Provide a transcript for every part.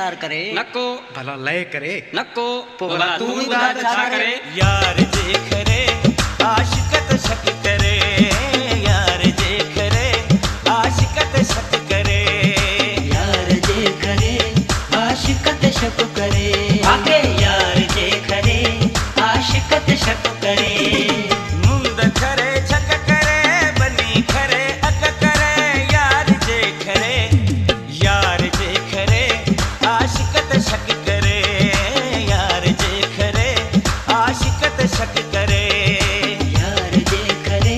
यार करे नको भला लय करे नको भला तू तू बुधा छा करे यार जे करे आशिकत शक करे यार जे करे आशिकत शक करे यार जे करे आशिकत शक करे आके यार जे करे आशिकत शक करे मुंद करे छक करे बनी करे अक करे यार जे करे आशिकत शक करे यार जे करे आशिकत शक करे यार जे करे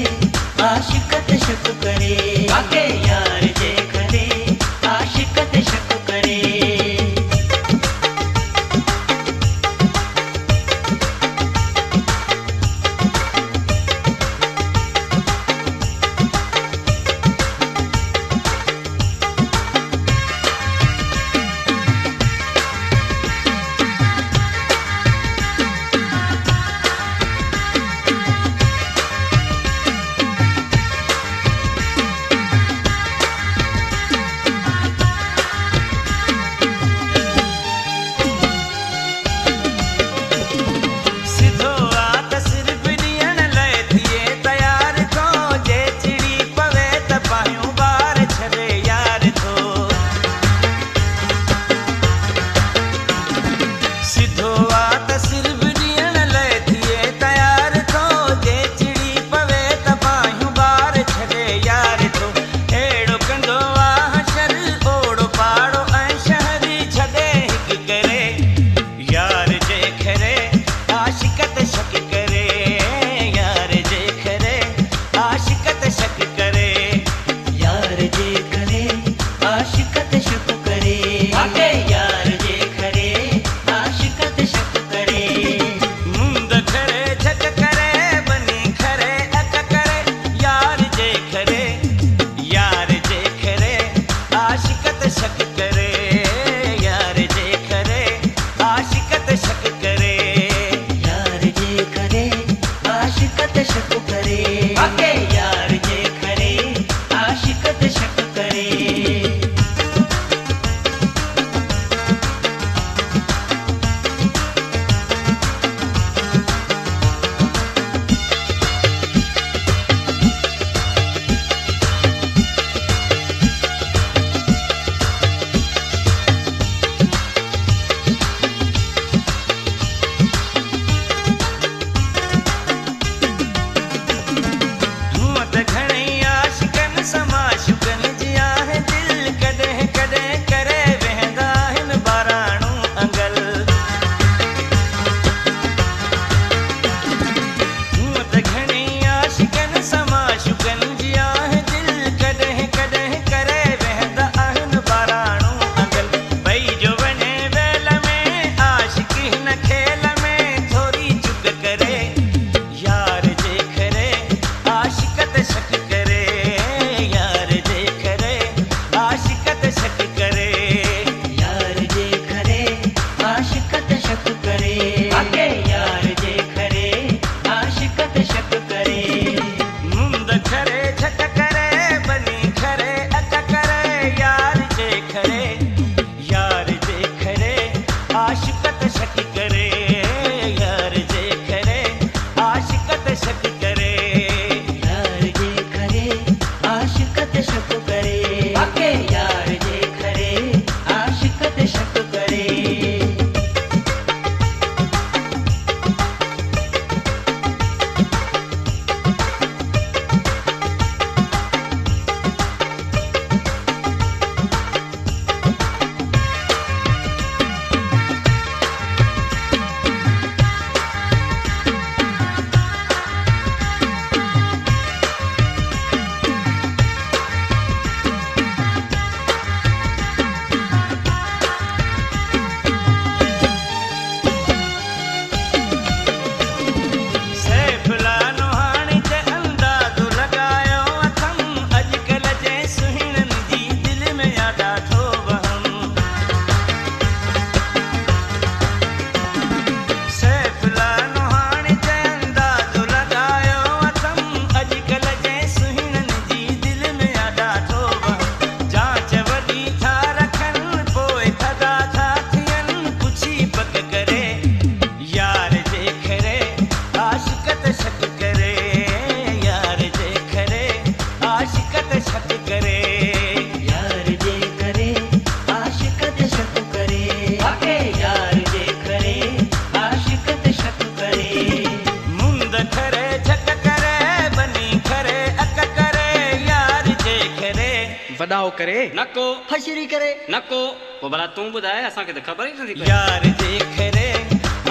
हो करे नको फशरी करे नको पोइ भला तूं ॿुधाए असांखे त ख़बर ई नथी पए। यार जे करे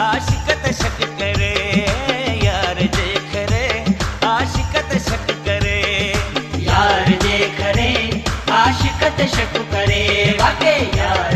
आशिक त शक करे, यार जे करे आशिक त शक करे, यार जे करे आशिक त शक करे, वाके यार